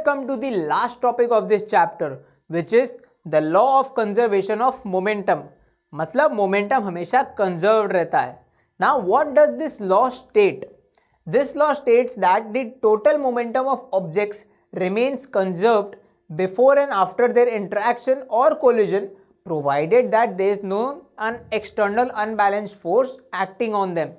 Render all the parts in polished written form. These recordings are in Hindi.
come to the last topic of this chapter, which is the law of conservation of momentum. मतलब मोमेंटम हमेशा कंजर्व्ड रहता है. Now what does this law state? This law states that the total momentum of objects remains conserved before and after their interaction or collision, provided that there is no an external unbalanced force acting on them.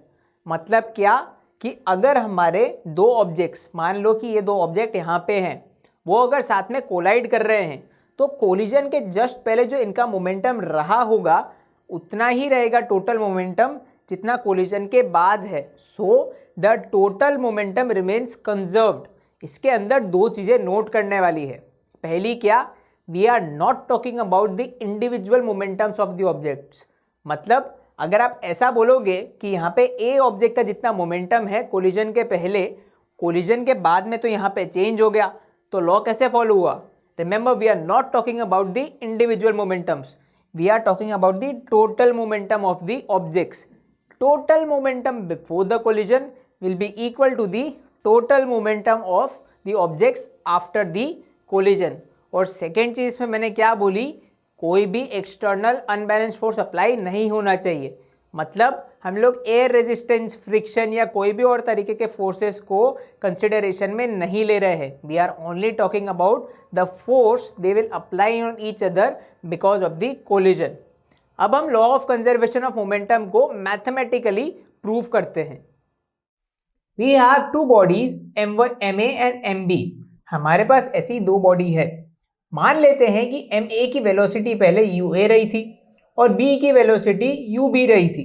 मतलब क्या कि अगर हमारे दो ऑब्जेक्ट्स, मान लो कि ये दो ऑब्जेक्ट यहाँ पे हैं, वो अगर साथ में कोलाइड कर रहे हैं तो कोलिजन के जस्ट पहले जो इनका मोमेंटम रहा होगा उतना ही रहेगा टोटल मोमेंटम जितना कोलिजन के बाद है. So the total momentum remains conserved. इसके अंदर दो चीज़ें नोट करने वाली है. पहली क्या, we are not talking about the individual momentums of the objects. मतलब अगर आप ऐसा बोलोगे कि यहाँ पे ए ऑब्जेक्ट का जितना मोमेंटम है कोलिजन के पहले, कोलिजन के बाद में तो यहाँ पे चेंज हो गया, तो लॉ कैसे फॉलो हुआ? Remember, we are not talking about the individual momentums, we are talking about the total momentum of the objects. Total momentum before the collision will be equal to the total momentum of the objects after the collision. और सेकेंड चीज़ में मैंने क्या बोली, कोई भी एक्सटर्नल अनबैलेंस फोर्स अप्लाई नहीं होना चाहिए. मतलब हम लोग एयर रेजिस्टेंस, फ्रिक्शन या कोई भी और तरीके के फोर्सेस को कंसिडरेशन में नहीं ले रहे हैं. We are only talking about the force they will apply on each other because of the collision. अब हम law of conservation of momentum को मैथमेटिकली प्रूव करते हैं. We have two bodies MA and MB. हमारे पास ऐसी दो बॉडी है. मान लेते हैं कि MA की वेलोसिटी पहले UA रही थी और B की वेलोसिटी UB रही थी.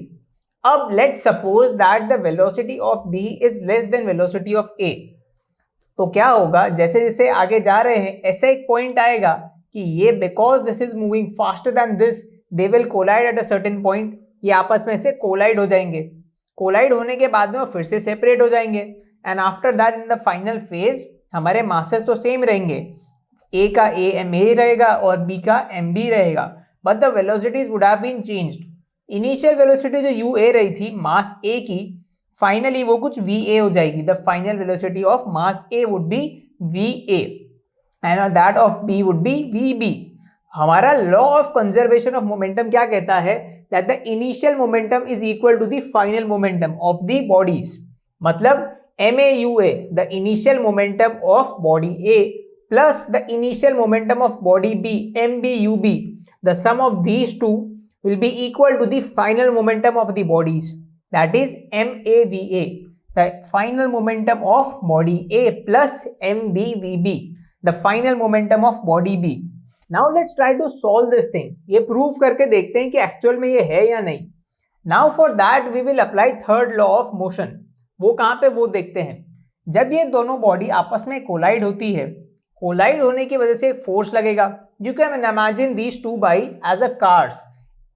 अब let's suppose that the velocity of B is less then velocity of A. तो क्या होगा, जैसे जैसे आगे जा रहे हैं ऐसे एक पॉइंट आएगा कि ये because this is moving faster than this they will collide at a certain point. ये आपस में से कोलाइड हो जाएंगे. कोलाइड होने के बाद में वो फिर से सेपरेट हो जाएंगे. And after that in the final phase हमारे मासेस तो सेम रहेंगे, ए का AMA रहेगा और बी का MB रहेगा, but the velocities would have been changed. Initial velocity जो UA रही थी मास A की, फाइनली वो कुछ VA हो जाएगी. The final velocity of mass A would be VA and that of B would be VB. हमारा law of conservation of momentum क्या कहता है, that the initial momentum is equal to the final momentum of the bodies. मतलब MAUA, the initial momentum of body A plus the initial momentum of body B, MBUB, the sum of these two will be equal to the final momentum of the bodies, that is MAVA, the final momentum of body A plus MBVB, the final momentum of body B. Now let's try to solve this thing. ये प्रूव करके देखते हैं कि एक्चुअल में ये है या नहीं. Now for that we will apply third law of motion. वो कहाँ पे, वो देखते हैं. जब ये दोनों बॉडी आपस में कोलाइड होती है, कोलाइड होने की वजह से एक फोर्स लगेगा. You can imagine these two by as a cars.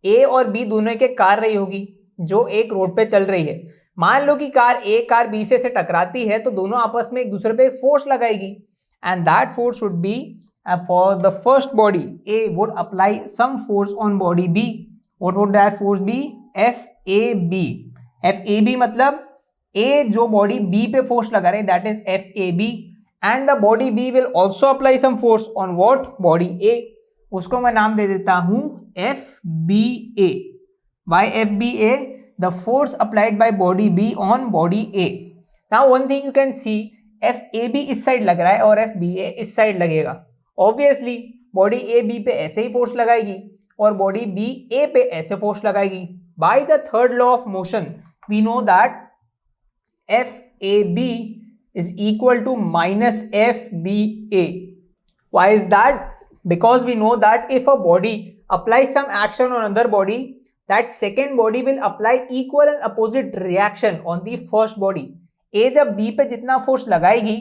A और बी दोनों की कार रही होगी जो एक रोड पे चल रही है. मान लो कि कार ए कार बी से टकराती है तो दोनों आपस में एक दूसरे पे एक फोर्स लगाएगी. And that force would be for the first body A would apply some force on body B. What would that force be? FAB. FAB मतलब A जो body B पे force लगा रहे हैं, that is FAB, and the body B will also apply some force on what? Body A. उसको मैं नाम दे देता हूँ FBA. Why FBA? The force applied by body B on body A. Now one thing you can see, FAB इस साइड लग रहा है और FBA इस साइड लगेगा. ऑब्वियसली बॉडी ए बी पे ऐसे ही फोर्स लगाएगी और बॉडी बी ए पे ऐसे फोर्स लगाएगी. By the third law of motion we know that FAB is equal to minus FBA. Why is that? Because we know that if a body apply some action on other body, that second body will apply equal and opposite reaction on the first body. A जब बी पे जितना फोर्स लगाएगी,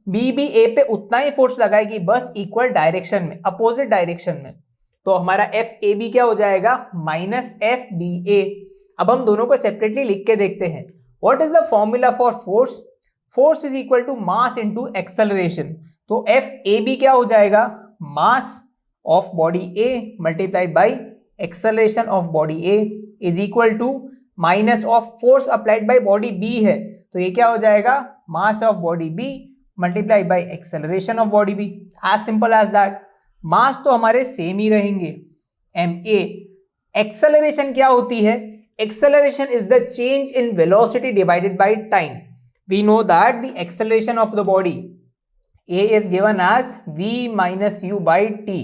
बी भी ए पे उतना ही फोर्स लगाएगी, बस इक्वल डायरेक्शन में, अपोजिट डायरेक्शन में. तो हमारा FAB क्या हो जाएगा? Minus FBA. अब हम दोनों को सेपरेटली लिख के देखते हैं. What is the formula for force? Force is equal to mass into acceleration. तो FAB क्या हो जाएगा? Mass of body A multiplied by acceleration of body A is equal to minus of force applied by body B है, तो ये क्या हो जाएगा? Mass of body B multiply by acceleration of body B, as simple as that. Mass तो हमारे सेम ही रहेंगे एम ए। एक्सेलरेशन क्या होती है? Acceleration is the change in velocity divided by time. We know that the acceleration of the body A is given as v minus u by t.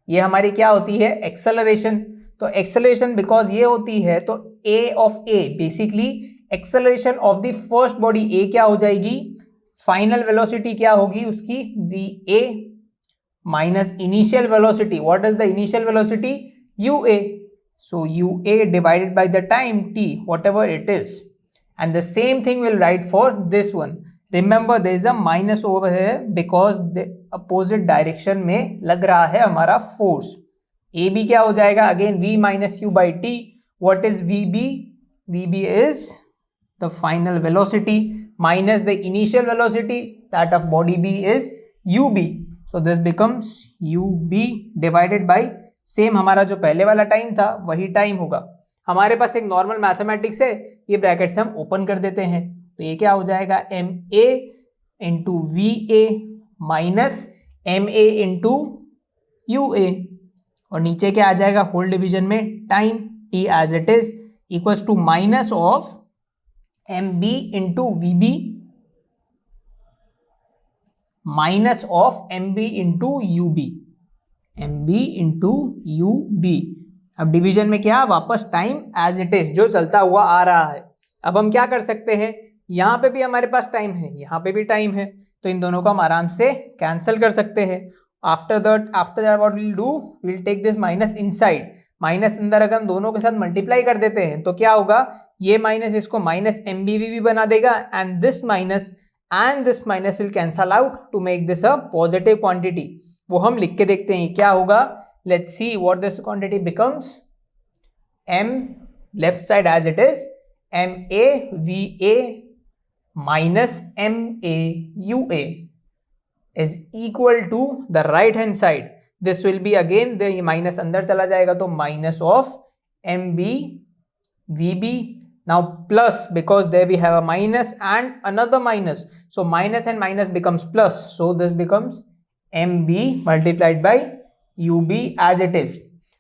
ये हमारी क्या होती है? एक्सेलरेशन। तो एक्सेलरेशन बिकॉज ये होती है तो A of A, basically acceleration of the first body A क्या हो जाएगी? फाइनल वेलोसिटी क्या होगी उसकी? V A minus initial velocity. What is the initial velocity? U A. So U A divided by the time T, whatever it is. And the same thing will write for this one. Remember there is a minus over here because the opposite direction में लग रहा है हमारा फोर्स। ए बी क्या हो जाएगा? Again v minus u by t. What is v B? V B is the final velocity minus the initial velocity, that of body B is ub. So this becomes ub divided by same हमारा जो पहले वाला टाइम था वही टाइम होगा। हमारे पास एक नॉर्मल मैथमेटिक्स है, ये ब्रैकेट्स हम ओपन कर देते हैं तो ये क्या हो जाएगा? M A into V A minus M A into U A, और नीचे क्या आ जाएगा? होल डिवीजन में time T as it is equals to minus of M B into V B minus of M B into U B, M B into U B. अब डिवीजन में क्या? वापस टाइम एज इट इज जो चलता हुआ आ रहा है। अब हम क्या कर सकते हैं? यहाँ पे भी हमारे पास टाइम है, यहाँ पे भी टाइम है, तो इन दोनों को हम आराम से कैंसिल कर सकते हैं। After that what will do? Will take this minus inside. Minus अंदर अगर हम दोनों के साथ मल्टीप्लाई कर देते हैं तो क्या होगा? ये माइनस इसको minus m B v B बना देगा and this minus will cancel out to make this a positive quantity. वो हम लिख के देखते हैं क्या होगा। Let's see what this quantity becomes. M left side as it is m A we A minus M A u A is equal to the right hand side. This will be again the minus अंदर चला जाएगा तो minus of M B v B. Now plus because there we have a minus and another minus, so minus and minus becomes plus, so this becomes mb multiplied by ub as it is.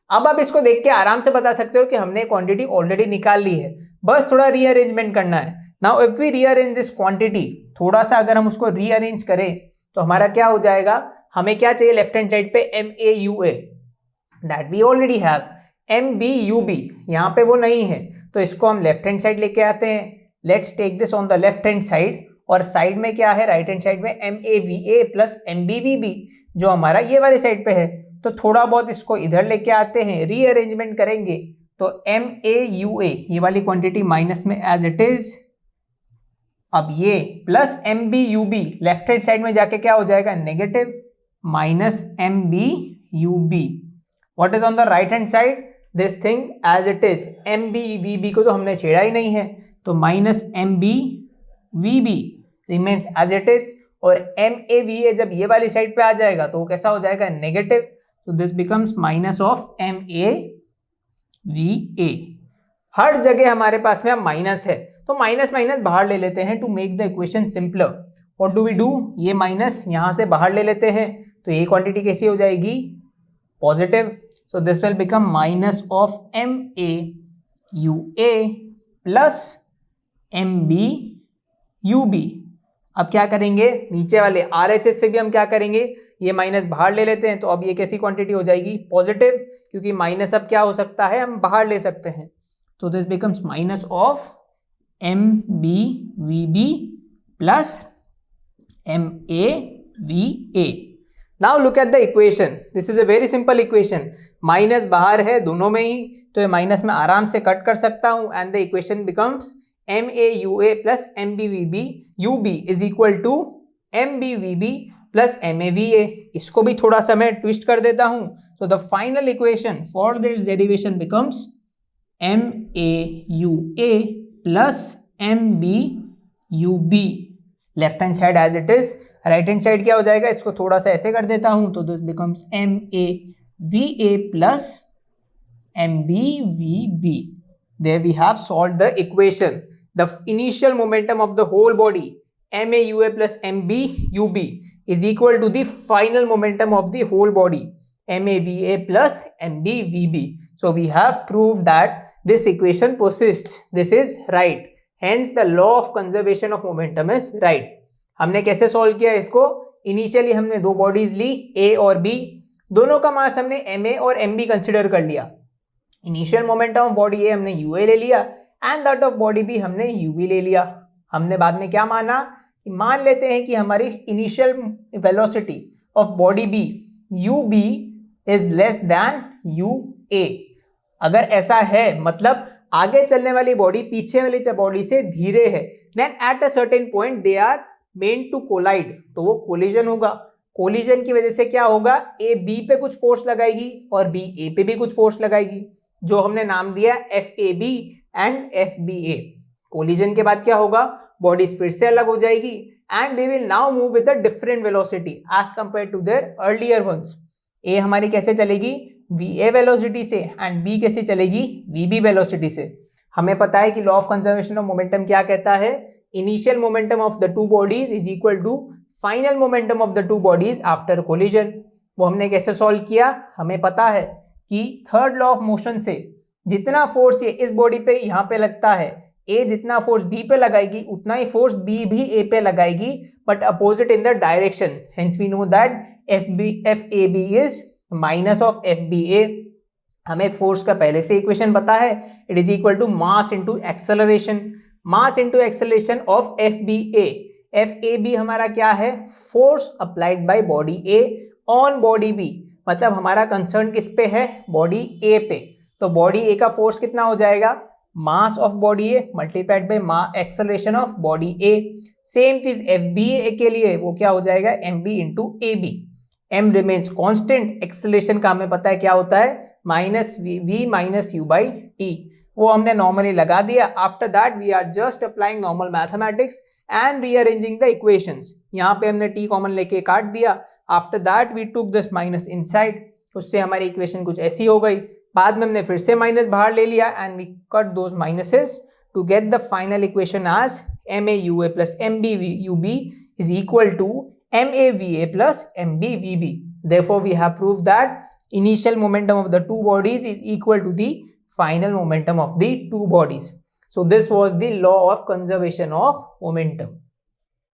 अब आप इसको देख के आराम से बता सकते हो कि हमने क्वांटिटी ऑलरेडी निकाल ली है, बस थोड़ा रीअरेंजमेंट करना है। Now if we rearrange this quantity, थोड़ा सा अगर हम उसको रीअरेंज करें तो हमारा क्या हो जाएगा? हमें क्या चाहिए लेफ्ट हैंड साइड पे? M A u A, that we already have. M B u B यहाँ पे वो नहीं है तो इसको हम लेफ्ट हैंड साइड लेके आते हैं। Let's take this on the left hand side, और साइड में क्या है? राइट हैंड साइड में m A we A plus m B v B जो हमारा ये वाली साइड पे है। तो थोड़ा बहुत इसको इधर लेके आते हैं, रीअरेंजमेंट करेंगे तो एम ए यू ए ये वाली क्वांटिटी माइनस में एज इट इज। अब ये plus m B u B left hand side में जाके क्या हो जाएगा? Negative minus m B u B. What is on the right hand side? This thing as it is. M B v B को तो हमने छेड़ा ही नहीं है तो minus m B v B remains as it is, और एम ए वी ए जब ये वाली साइड पे आ जाएगा तो वो कैसा हो जाएगा? नेगेटिव। तो this becomes minus of M A we A. हर जगह हमारे पास में अब माइनस है तो माइनस माइनस बाहर ले लेते हैं to make the equation simpler. What do we do? ये माइनस यहाँ से बाहर ले लेते हैं तो ये क्वांटिटी कैसी हो जाएगी? Positive. So this will become minus of m a u a plus m b u b। अब क्या करेंगे? नीचे वाले RHS से भी हम क्या करेंगे? ये माइनस बाहर ले लेते हैं तो अब ये कैसी क्वांटिटी हो जाएगी? पॉजिटिव, क्योंकि माइनस अब क्या हो सकता है? हम बाहर ले सकते हैं। तो this becomes minus of M B v B plus m A we A. Now look at the equation. This is a very simple equation. Minus बाहर है दोनों में ही तो ये माइनस में आराम से कट कर सकता हूँ and the equation becomes m A u A plus m B v B u B is equal to m B v B plus m A we A. इसको भी थोड़ा सा मैं ट्विस्ट कर देता हूँ। So the final equation for this derivation becomes m A u A plus m B u B. Left hand side as it is, right hand side क्या हो जाएगा? इसको थोड़ा सा ऐसे कर देता हूं तो this becomes m A we A plus m B v B. There we have solved the equation. The initial momentum of the whole body MAUA plus MBUB is equal to the final momentum of the whole body, MAVA plus MBVB. So we have proved that this equation persists. This is right. Hence the law of conservation of momentum is right. हमने कैसे सॉल्व किया इसको? इनिशियली हमने दो बॉडीज ली, A और B. दोनों का मास हमने MA और MB कंसिडर कर लिया. Initial momentum of body A हमने UA ले लिया and that of body B हमने UB ले लिया. हमने बाद में क्या माना? मान लेते हैं कि हमारी initial velocity of body B UB is less than UA. अगर ऐसा है मतलब आगे चलने वाली बॉडी पीछे वाली बॉडी से धीरे है, then at a certain point they are meant to collide, तो वो कोलिजन होगा. कोलिजन की वजह से क्या होगा? ए बी पे कुछ फोर्स लगाएगी और बी ए पे भी कुछ फोर्स लगाएगी, जो हमने नाम दिया FAB एंड FBA. कोलिजन के बाद क्या होगा? बॉडीज फिर से अलग हो जाएगी and they will now move with a different velocity as compare to their earlier ones. A हमारी कैसे चलेगी? VA वेलोसिटी से एंड बी कैसे चलेगी? VB वेलोसिटी से. हमें पता है कि law of conservation of momentum क्या कहता है? Initial momentum of the two bodies is equal to final momentum of the two bodies after collision. वो हमने कैसे सॉल्व किया? हमें पता है कि थर्ड लॉ ऑफ मोशन से जितना फोर्स ये इस बॉडी पे यहाँ पे लगता है, ए जितना फोर्स बी पे लगाएगी उतना ही फोर्स बी भी ए पे लगाएगी, but opposite in the direction. Hence we know that FAB is minus of FBA. हमें फोर्स का पहले से इक्वेशन पता है, it is equal to mass into acceleration. Mass into acceleration of FBA. FAB हमारा क्या है? Force applied by body A on body B. मतलब हमारा कंसर्न किस पे है? बॉडी A पे. तो बॉडी A का फोर्स कितना हो जाएगा? Mass of body A multiplied by acceleration of body A. Same चीज FBA के लिए वो क्या हो जाएगा? MB into AB. M remains constant. Acceleration का हमें पता है क्या होता है? Minus V minus U by T. वो हमने नॉर्मली लगा दिया. After that we are just applying normal mathematics and rearranging the equations. यहाँ पे हमने T कॉमन लेके काट दिया. After that we took this minus inside. उससे हमारी इक्वेशन कुछ ऐसी हो गई. बाद में हमने फिर से माइनस बाहर ले लिया and we cut those minuses to get the final equation as MAUA plus MBUB is equal to MAVA plus MBVB. Therefore, we have proved that initial momentum of the two bodies is equal to the final momentum of the two bodies. So, this was the law of conservation of momentum.